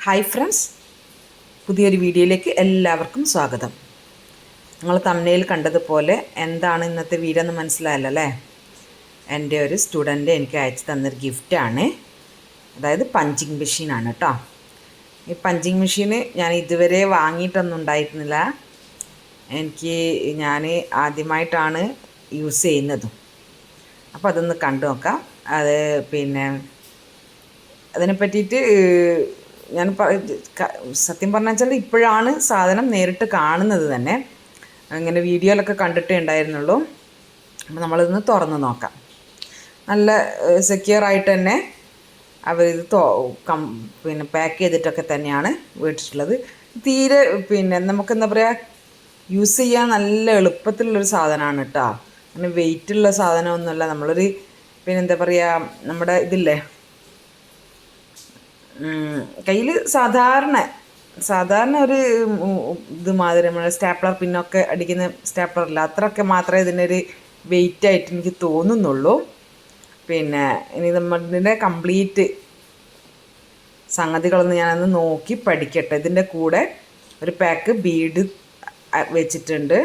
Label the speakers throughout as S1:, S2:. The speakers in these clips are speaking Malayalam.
S1: ഹായ് ഫ്രണ്ട്സ്, പുതിയൊരു വീഡിയോയിലേക്ക് എല്ലാവർക്കും സ്വാഗതം. നിങ്ങൾ തമ്മിൽ കണ്ടതുപോലെ എന്താണ് ഇന്നത്തെ വീഡിയോ എന്ന് മനസ്സിലായല്ലോ അല്ലേ? എൻ്റെ ഒരു സ്റ്റുഡൻറ്റ് എനിക്ക് അയച്ചു തന്നൊരു ഗിഫ്റ്റാണ്. അതായത് പഞ്ചിങ് മെഷീനാണ് കേട്ടോ. ഈ പഞ്ചിങ് മെഷീന് ഞാൻ ഇതുവരെ വാങ്ങിയിട്ടൊന്നും ഉണ്ടായിരുന്നില്ല. ഞാൻ ആദ്യമായിട്ടാണ് യൂസ് ചെയ്യുന്നതും. അപ്പോൾ അതൊന്ന് കണ്ടു നോക്കാം. അതിനെ പറ്റിയിട്ട് ഞാൻ സത്യം പറഞ്ഞാൽ വെച്ചാൽ ഇപ്പോഴാണ് സാധനം നേരിട്ട് കാണുന്നത് തന്നെ. അങ്ങനെ വീഡിയോയിലൊക്കെ കണ്ടിട്ടേ ഉണ്ടായിരുന്നുള്ളൂ. അപ്പോൾ നമ്മളിതൊന്ന് തുറന്ന് നോക്കാം. നല്ല സെക്യൂറായിട്ട് തന്നെ അവരിത് പാക്ക് ചെയ്തിട്ടൊക്കെ തന്നെയാണ് മേടിച്ചിട്ടുള്ളത്. തീരെ നമുക്കെന്താ പറയുക, യൂസ് ചെയ്യാൻ നല്ല എളുപ്പത്തിലുള്ളൊരു സാധനമാണ് കേട്ടോ. അങ്ങനെ വെയിറ്റുള്ള സാധനമൊന്നുമല്ല. നമ്മളൊരു എന്താ പറയുക, നമ്മുടെ ഇതില്ലേ കയ്യിൽ സാധാരണ ഒരു ഇത് മാതിരി നമ്മൾ സ്റ്റാപ്ലർ പിന്നൊക്കെ അടിക്കുന്ന സ്റ്റാപ്ലറില്ല, അത്രയൊക്കെ മാത്രമേ ഇതിനൊരു വെയിറ്റായിട്ട് എനിക്ക് തോന്നുന്നുള്ളൂ. ഇനി നമ്മളിതിൻ്റെ കംപ്ലീറ്റ് സംഗതികളൊന്ന് ഞാനൊന്ന് നോക്കി പഠിക്കട്ടെ. ഇതിൻ്റെ കൂടെ ഒരു പാക്ക് ബീഡ് വെച്ചിട്ടുണ്ട്.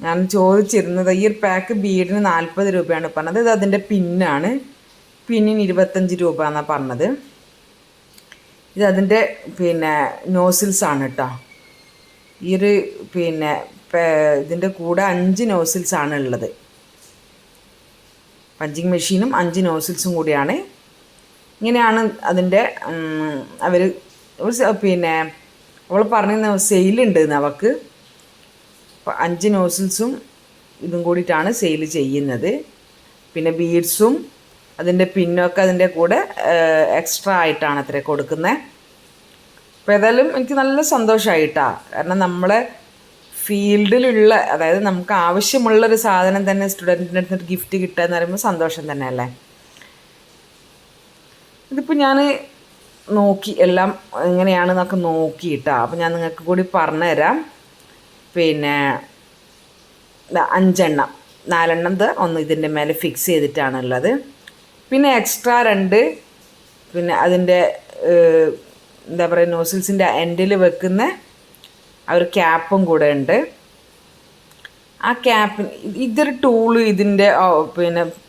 S1: ഞാൻ ചോദിച്ചിരുന്നത് ഈ ഒരു പാക്ക് ബീഡിന് 40 രൂപയാണ് പറഞ്ഞത്. ഇത് അതിൻ്റെ പിന്നാണ്. പിന്നിന് 25 രൂപ എന്നാണ് പറഞ്ഞത്. ഇത് അതിൻ്റെ നോസിൽസാണ് കേട്ടോ. ഈ ഒരു ഇതിൻ്റെ കൂടെ 5 നോസിൽസാണ് ഉള്ളത്. പഞ്ചിങ് മെഷീനും 5 നോസിൽസും കൂടിയാണ്. ഇങ്ങനെയാണ് അതിൻ്റെ അവർ അവൾ പറഞ്ഞ സെയിലുണ്ട് അവൾക്ക്. 5 നോസിൽസും ഇതും കൂടിയിട്ടാണ് സെയിൽ ചെയ്യുന്നത്. പിന്നെ ബീഡ്സും അതിൻ്റെ പിന്നൊക്കെ അതിൻ്റെ കൂടെ എക്സ്ട്രാ ആയിട്ടാണ് അത്ര കൊടുക്കുന്നത്. അപ്പോൾ ഏതായാലും എനിക്ക് നല്ല സന്തോഷമായിട്ടാണ്. കാരണം നമ്മളെ ഫീൽഡിലുള്ള, അതായത് നമുക്ക് ആവശ്യമുള്ളൊരു സാധനം തന്നെ സ്റ്റുഡൻറ്റിൻ്റെ അടുത്ത് ഗിഫ്റ്റ് കിട്ടുക എന്ന് പറയുമ്പോൾ സന്തോഷം തന്നെയല്ലേ. ഇതിപ്പോൾ ഞാൻ നോക്കി എല്ലാം എങ്ങനെയാണെന്നൊക്കെ നോക്കിയിട്ടാണ്. അപ്പോൾ ഞാൻ നിങ്ങൾക്ക് കൂടി പറഞ്ഞുതരാം. 5 എണ്ണം, 4 എണ്ണം ഒന്ന് ഇതിൻ്റെ മേലെ ഫിക്സ് ചെയ്തിട്ടാണുള്ളത്. പിന്നെ എക്സ്ട്രാ 2 അതിൻ്റെ എന്താ പറയുക, നോസിൽസിൻ്റെ എൻഡിൽ വെക്കുന്ന ആ ഒരു ക്യാപ്പും കൂടെ ഉണ്ട്. ആ ക്യാപ്പിന് ഇതൊരു ടൂള്, ഇതിൻ്റെ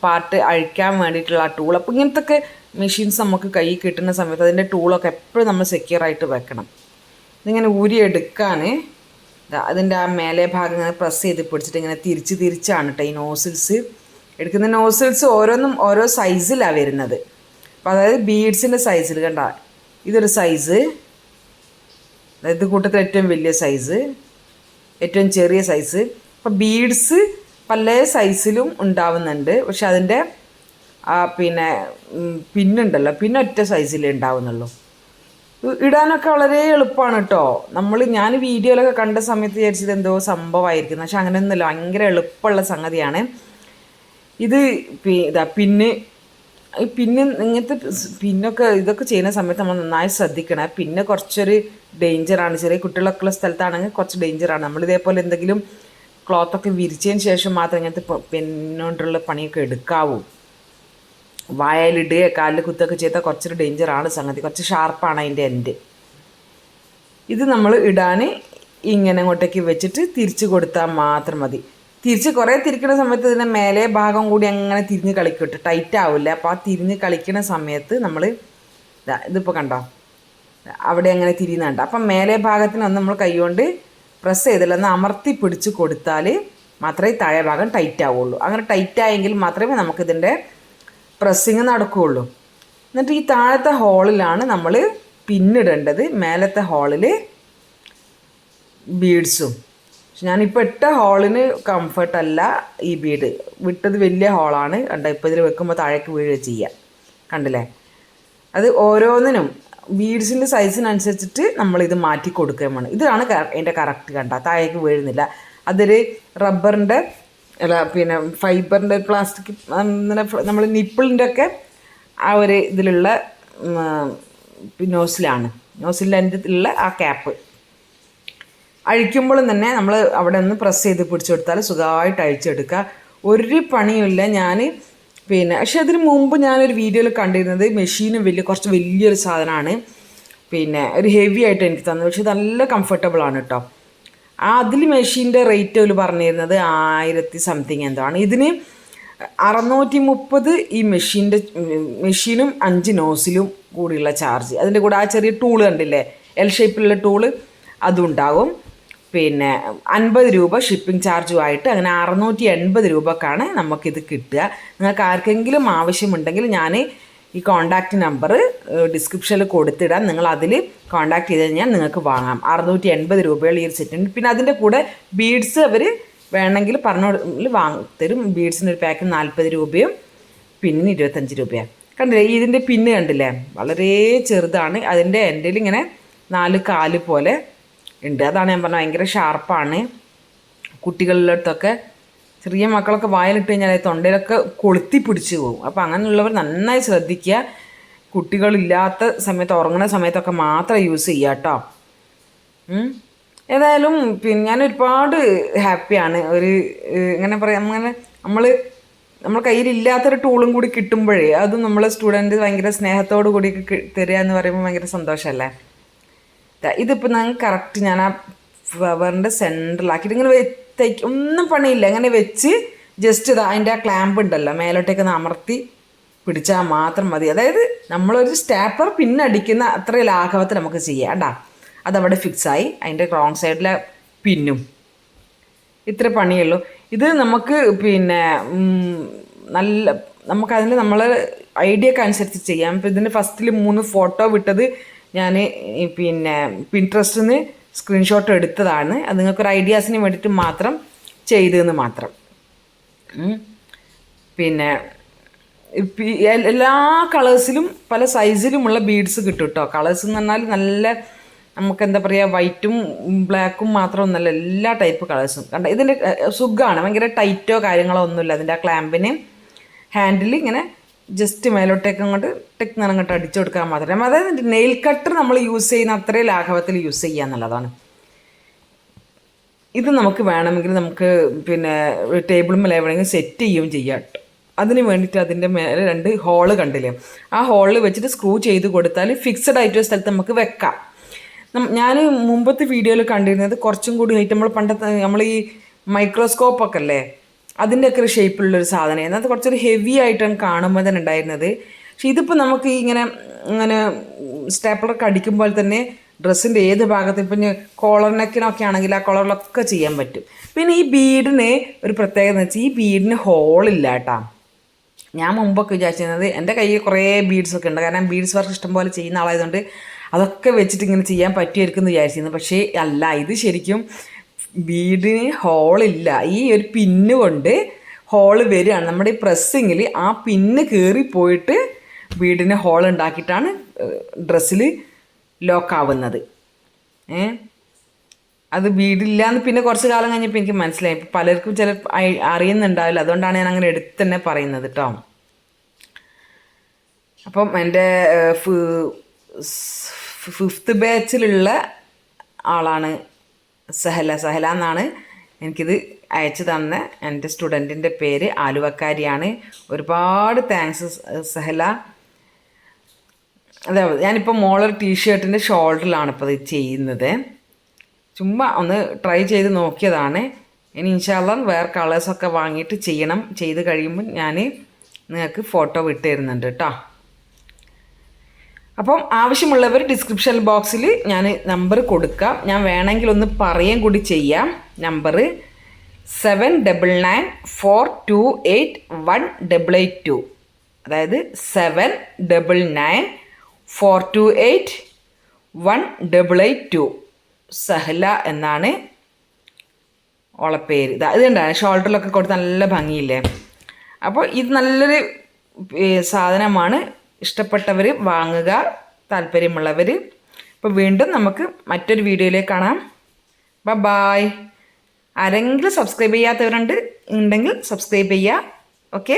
S1: പാർട്ട് അഴിക്കാൻ വേണ്ടിയിട്ടുള്ള ആ ടൂൾ. അപ്പോൾ ഇങ്ങനത്തെ മെഷീൻസ് നമുക്ക് കൈ കിട്ടുന്ന സമയത്ത് അതിൻ്റെ ടൂളൊക്കെ എപ്പോഴും നമ്മൾ സെക്യൂറായിട്ട് വെക്കണം. ഇതിങ്ങനെ ഊരിയെടുക്കാൻ അതിൻ്റെ ആ മേലെ ഭാഗം ഇങ്ങനെ പ്രസ് ചെയ്ത് പിടിച്ചിട്ട് ഇങ്ങനെ തിരിച്ചാണ് കേട്ടോ ഈ നോസിൽസ് എടുക്കുന്ന. നോസിൽസ് ഓരോന്നും ഓരോ സൈസിലാണ് വരുന്നത്. അപ്പോൾ അതായത് ബീഡ്സിൻ്റെ സൈസിൽ കണ്ട, ഇതൊരു സൈസ്, അതായത് കൂട്ടത്തിൽ ഏറ്റവും വലിയ സൈസ്, ഏറ്റവും ചെറിയ സൈസ്. അപ്പോൾ ബീഡ്സ് പല സൈസിലും ഉണ്ടാവുന്നുണ്ട്. പക്ഷെ അതിൻ്റെ പിന്നുണ്ടല്ലോ, ഒറ്റ സൈസിലേ ഉണ്ടാവുന്നുള്ളൂ. ഇടാനൊക്കെ വളരെ എളുപ്പമാണ് കേട്ടോ. ഞാൻ വീഡിയോയിലൊക്കെ കണ്ട സമയത്ത് വിചാരിച്ചത് എന്തോ സംഭവമായിരിക്കുന്നു. പക്ഷെ അങ്ങനെയൊന്നുമില്ല, ഭയങ്കര എളുപ്പമുള്ള സംഗതിയാണ് ഇത്. ഇങ്ങനത്തെ ഇതൊക്കെ ചെയ്യുന്ന സമയത്ത് നമ്മൾ നന്നായി ശ്രദ്ധിക്കണം. പിന്നെ കുറച്ചൊരു ഡേഞ്ചറാണ്. ചെറിയ കുട്ടികളൊക്കെ ഉള്ള സ്ഥലത്താണെങ്കിൽ കുറച്ച് ഡേഞ്ചറാണ്. നമ്മളിതേപോലെ എന്തെങ്കിലും ക്ലോത്തൊക്കെ വിരിച്ചതിന് ശേഷം മാത്രം ഇങ്ങനത്തെ പിന്നോണ്ടുള്ള പണിയൊക്കെ എടുക്കാവൂ. വായലിടുകയോ കാലിൽ കുത്തൊക്കെ ചെയ്താൽ കുറച്ചൊരു ഡേഞ്ചറാണ് സംഗതി. കുറച്ച് ഷാർപ്പാണ് അതിൻ്റെ എൻഡ്. ഇത് നമ്മൾ ഇടാൻ ഇങ്ങനെ അങ്ങോട്ടേക്ക് വെച്ചിട്ട് തിരിച്ച് കൊടുത്താൽ മാത്രം മതി. കുറേ തിരിക്കുന്ന സമയത്ത് ഇതിൻ്റെ മേലെ ഭാഗം കൂടി അങ്ങനെ തിരിഞ്ഞ് കളിക്കട്ടെ, ടൈറ്റ് ആവില്ല. അപ്പോൾ ആ തിരിഞ്ഞ് കളിക്കുന്ന സമയത്ത് നമ്മൾ ഇതിപ്പോൾ കണ്ടോ, അവിടെ അങ്ങനെ തിരിയുന്നുണ്ട്. അപ്പം മേലെ ഭാഗത്തിനൊന്ന് നമ്മൾ കൈകൊണ്ട് പ്രസ് ചെയ്തില്ല, ഒന്ന് അമർത്തി പിടിച്ച് കൊടുത്താൽ മാത്രമേ താഴെ ഭാഗം ടൈറ്റ് ആവുള്ളൂ. അങ്ങനെ ടൈറ്റായെങ്കിൽ മാത്രമേ നമുക്കിതിൻ്റെ പ്രസ്സിങ് നടക്കുകയുള്ളൂ. എന്നിട്ട് ഈ താഴത്തെ ഹോളിലാണ് നമ്മൾ പിന്നിടേണ്ടത്, മേലത്തെ ഹോളിൽ ബീഡ്സും. പക്ഷെ ഞാനിപ്പോൾ ഇട്ട ഹോളിന് കംഫർട്ടല്ല ഈ ബീഡ്. വിട്ടത് വലിയ ഹോളാണ് കണ്ടോ. ഇപ്പോൾ ഇതിൽ വെക്കുമ്പോൾ താഴേക്ക് വീഴുക ചെയ്യാം, കണ്ടില്ലേ. അത് ഓരോന്നിനും ബീഡ്സിൻ്റെ സൈസിനനുസരിച്ചിട്ട് നമ്മളിത് മാറ്റി കൊടുക്കുകയും വേണം. ഇതാണ് എൻ്റെ കറക്റ്റ് കണ്ട, താഴേക്ക് വീഴുന്നില്ല. അതൊരു റബ്ബറിൻ്റെ ഫൈബറിൻ്റെ പ്ലാസ്റ്റിക് നമ്മൾ നിപ്പിളിൻ്റെ ഒക്കെ ആ ഒരു ഇതിലുള്ള നോസിലിൻ്റെ അതിലുള്ള ആ ക്യാപ്പ് അഴിക്കുമ്പോഴും തന്നെ നമ്മൾ അവിടെ ഒന്ന് പ്രസ് ചെയ്ത് പിടിച്ചു കൊടുത്താൽ സുഖമായിട്ട് അഴിച്ചെടുക്കുക. ഒരു പണിയുമില്ല. പക്ഷെ അതിന് മുമ്പ് ഞാനൊരു വീഡിയോയിൽ കണ്ടിരുന്നത് മെഷീനും കുറച്ച് വലിയൊരു സാധനമാണ്. പിന്നെ ഒരു ഹെവി ആയിട്ട് എനിക്ക് തന്നു. പക്ഷെ നല്ല കംഫർട്ടബിളാണ് കേട്ടോ. അതിൽ മെഷീൻ്റെ റേറ്റ് അവർ പറഞ്ഞിരുന്നത് 1000 സംതിങ് എന്തോ ആണ്. ഇതിന് 630 ഈ മെഷീനും 5 നോസിലും കൂടിയുള്ള ചാർജ്. അതിൻ്റെ കൂടെ ആ ചെറിയ ടൂള് കണ്ടില്ലേ, എൽ ഷേപ്പിലുള്ള ടൂള്, അതും ഉണ്ടാകും. പിന്നെ 50 രൂപ ഷിപ്പിംഗ് ചാർജുമായിട്ട് അങ്ങനെ 680 രൂപക്കാണ് നമുക്കിത് കിട്ടുക. നിങ്ങൾക്ക് ആർക്കെങ്കിലും ആവശ്യമുണ്ടെങ്കിൽ ഞാൻ ഈ കോൺടാക്റ്റ് നമ്പർ ഡിസ്ക്രിപ്ഷനിൽ കൊടുത്തിടാം. നിങ്ങൾ അതിൽ കോൺടാക്ട് ചെയ്ത് കഴിഞ്ഞാൽ നിങ്ങൾക്ക് വാങ്ങാം. 680 രൂപയുള്ള ഈ ഒരു സെറ്റുണ്ട്. പിന്നെ അതിൻ്റെ കൂടെ ബീഡ്സ് അവർ വേണമെങ്കിൽ തരും. ബീഡ്സിൻ്റെ ഒരു പാക്കിന് 40 രൂപയും പിന്നിന് 25 രൂപയാണ്. കണ്ടില്ലേ ഇതിൻ്റെ പിന്ന് കണ്ടില്ലേ, വളരെ ചെറുതാണ്. അതിൻ്റെ എൻഡിൽ ഇങ്ങനെ 4 കാല് പോലെ ഉണ്ട്. അതാണ് ഞാൻ പറഞ്ഞത്, ഭയങ്കര ഷാർപ്പാണ്. കുട്ടികളുടെ അടുത്തൊക്കെ ചെറിയ മക്കളൊക്കെ വായിലിട്ട് കഴിഞ്ഞാൽ തൊണ്ടയിലൊക്കെ കൊളുത്തി പിടിച്ച് പോകും. അപ്പോൾ അങ്ങനെയുള്ളവർ നന്നായി ശ്രദ്ധിക്കുക. കുട്ടികളില്ലാത്ത സമയത്ത്, ഉറങ്ങുന്ന സമയത്തൊക്കെ മാത്രം യൂസ് ചെയ്യുക കേട്ടോ. ഏതായാലും പിന്നെ ഞാൻ ഒരുപാട് ഹാപ്പിയാണ്. എങ്ങനെ പറയാം, അങ്ങനെ നമ്മൾ കയ്യിലില്ലാത്തൊരു ടൂളും കൂടി കിട്ടുമ്പോഴേ അതും നമ്മളെ സ്റ്റുഡൻറ്റ് ഭയങ്കര സ്നേഹത്തോടു കൂടി തരിക എന്ന് പറയുമ്പോൾ ഭയങ്കര സന്തോഷമല്ലേ. ഇതിപ്പോൾ ഞങ്ങൾ കറക്റ്റ് ഞാൻ ആ ഫ്ലവറിൻ്റെ സെൻറ്ററിലാക്കിയിട്ട് ഇങ്ങനെ ഒന്നും പണിയില്ല, അങ്ങനെ വെച്ച് ജസ്റ്റ് അതിൻ്റെ ആ ക്ലാമ്പ് ഉണ്ടല്ലോ മേലോട്ടേക്ക് അമർത്തി പിടിച്ചാൽ മാത്രം മതി. അതായത് നമ്മളൊരു സ്റ്റാപ്ലർ പിന്നടിക്കുന്ന അത്ര ലാഘവത്തിൽ നമുക്ക് ചെയ്യാം കേട്ടോ. അതവിടെ ഫിക്സായി. അതിൻ്റെ റോങ് സൈഡിലെ പിന്നും ഇത്ര പണിയുള്ളൂ. ഇത് നമുക്ക് പിന്നെ നമുക്കതിന് നമ്മളെ ഐഡിയക്ക് അനുസരിച്ച് ചെയ്യാം. ഇപ്പോൾ ഇതിൻ്റെ ഫസ്റ്റിൽ 3 ഫോട്ടോ വിട്ടത് ഞാൻ പിന്നെ പിൻട്രസ്റ്റിൽ നിന്ന് സ്ക്രീൻഷോട്ട് എടുത്തതാണ്. അത് നിങ്ങൾക്കൊരു ഐഡിയാസിന് വേണ്ടിയിട്ട് മാത്രം ചെയ്തതെന്ന് മാത്രം. പിന്നെ എല്ലാ കളേഴ്സിലും പല സൈസിലുമുള്ള ബീഡ്സ് കിട്ടും കേട്ടോ. കളേഴ്സ് എന്ന് പറഞ്ഞാൽ നല്ല നമുക്കെന്താ പറയുക, വൈറ്റും ബ്ലാക്കും മാത്രമൊന്നുമല്ല, എല്ലാ ടൈപ്പ് കളേഴ്സും കണ്ട. ഇതിൻ്റെ സുഖമാണ്, ഭയങ്കര ടൈറ്റോ കാര്യങ്ങളോ ഒന്നുമില്ല. അതിൻ്റെ ആ ക്ലാമ്പിന് ഹാൻഡിൽ ഇങ്ങനെ ജസ്റ്റ് മേലോട്ടേക്ക് അങ്ങോട്ട് അങ്ങോട്ട് അടിച്ചു കൊടുക്കാൻ മാത്രമേ. അതായത് നെയിൽ കട്ടർ നമ്മൾ യൂസ് ചെയ്യുന്ന അത്രയും ലാഘവത്തിൽ യൂസ് ചെയ്യുക എന്നുള്ളതാണ്. ഇത് നമുക്ക് വേണമെങ്കിൽ നമുക്ക് പിന്നെ ടേബിൾ മേലെ എവിടെയെങ്കിലും സെറ്റ് ചെയ്യുകയും ചെയ്യാം കേട്ടോ. അതിന് വേണ്ടിയിട്ട് അതിൻ്റെ മേലെ 2 ഹോള് കണ്ടില്ലേ, ആ ഹോളിൽ വെച്ചിട്ട് സ്ക്രൂ ചെയ്ത് കൊടുത്താൽ ഫിക്സഡ് ആയിട്ടൊരു സ്ഥലത്ത് നമുക്ക് വെക്കാം. ഞാൻ മുമ്പത്തെ വീഡിയോയിൽ കണ്ടിരുന്നത് കുറച്ചും കൂടി ആയിട്ട് നമ്മൾ ഈ മൈക്രോസ്കോപ്പൊക്കെ അല്ലേ, അതിൻ്റെയൊക്കെ ഒരു ഷേപ്പിലുള്ളൊരു സാധനമായിരുന്നു. അത് കുറച്ചൊരു ഹെവി ആയിട്ടാണ് കാണുമ്പോൾ തന്നെ ഉണ്ടായിരുന്നത്. പക്ഷെ ഇതിപ്പോൾ നമുക്ക് ഇങ്ങനെ സ്റ്റാപ്ലറൊക്കെ അടിക്കുമ്പോൾ തന്നെ ഡ്രസ്സിൻ്റെ ഏത് ഭാഗത്ത്, ഇപ്പം കോളർ നെക്കിനൊക്കെ ആണെങ്കിൽ ആ കോളറിലൊക്കെ ചെയ്യാൻ പറ്റും. പിന്നെ ഈ ബീഡിന് ഒരു പ്രത്യേകത എന്ന് വെച്ചാൽ ഈ ബീഡിന് ഹോളില്ല കേട്ടോ. ഞാൻ മുമ്പൊക്കെ വിചാരിച്ചിരുന്നത് എൻ്റെ കയ്യിൽ കുറേ ബീഡ്സൊക്കെ ഉണ്ട്, കാരണം ബീഡ്സ് വർക്ക് ഇഷ്ടംപോലെ ചെയ്യുന്ന ആളായതുകൊണ്ട് അതൊക്കെ വെച്ചിട്ട് ഇങ്ങനെ ചെയ്യാൻ പറ്റുമായിരിക്കും എന്ന് വിചാരിച്ചിരുന്നു. പക്ഷേ അല്ല, ഇത് ശരിക്കും ബീഡിന് ഹോളില്ല. ഈ ഒരു പിന്ന് കൊണ്ട് ഹോള് വരികയാണ്. നമ്മുടെ ഈ പ്രസ്സിങ്ങിൽ ആ പിന്ന് കയറിപ്പോയിട്ട് ബീഡിന് ഹോൾ ഉണ്ടാക്കിയിട്ടാണ് ഡ്രസ്സിൽ ലോക്കാവുന്നത്. അത് ബീഡില്ലാന്ന് പിന്നെ കുറച്ച് കാലം കഴിഞ്ഞപ്പോൾ എനിക്ക് മനസ്സിലായി. പലർക്കും അറിയുന്നുണ്ടാവില്ല, അതുകൊണ്ടാണ് ഞാൻ അങ്ങനെ എടുത്ത് തന്നെ പറയുന്നത് കേട്ടോ. അപ്പം എൻ്റെ 5th ബാച്ചിലുള്ള ആളാണ് സഹല എന്നാണ് എനിക്കിത് അയച്ചു തന്ന എൻ്റെ സ്റ്റുഡൻറ്റിൻ്റെ പേര്. ആലുവക്കാരിയാണ്. ഒരുപാട് താങ്ക്സ് സഹല. അതെ, ഞാനിപ്പോൾ മോളർ ടീഷർട്ടിൻ്റെ ഷോൾഡറിലാണ് ഇപ്പോൾ ഇത് ചെയ്യുന്നത്. ചുമ്മാ ഒന്ന് ട്രൈ ചെയ്ത് നോക്കിയതാണ്. ഇനി ഇൻഷാല്ലാ വേറെ കളേഴ്സൊക്കെ വാങ്ങിയിട്ട് ചെയ്യണം. ചെയ്ത് കഴിയുമ്പോൾ ഞാൻ നിങ്ങൾക്ക് ഫോട്ടോ വിട്ട് തരുന്നുണ്ട് കേട്ടോ. അപ്പം ആവശ്യമുള്ളവർ ഡിസ്ക്രിപ്ഷൻ ബോക്സിൽ ഞാൻ നമ്പർ കൊടുക്കാം. ഞാൻ വേണമെങ്കിൽ ഒന്ന് പറയുകയും കൂടി ചെയ്യാം. നമ്പർ 7994281882, അതായത് 7994281882. സഹല എന്നാണ് ഓളെ പേര്. ഇത് കണ്ടാണ് ഷോൾഡറിലൊക്കെ കൊടുത്ത് നല്ല ഭംഗിയില്ലേ. അപ്പോൾ ഇത് നല്ലൊരു സാധനമാണ്. ഇഷ്ടപ്പെട്ടവർ വാങ്ങുക, താല്പര്യമുള്ളവർ. അപ്പോൾ വീണ്ടും നമുക്ക് മറ്റൊരു വീഡിയോയിലേക്ക് കാണാം. ബൈ. ആരെങ്കിലും സബ്സ്ക്രൈബ് ചെയ്യാത്തവരുണ്ടെങ്കിൽ സബ്സ്ക്രൈബ് ചെയ്യുക. ഓക്കെ.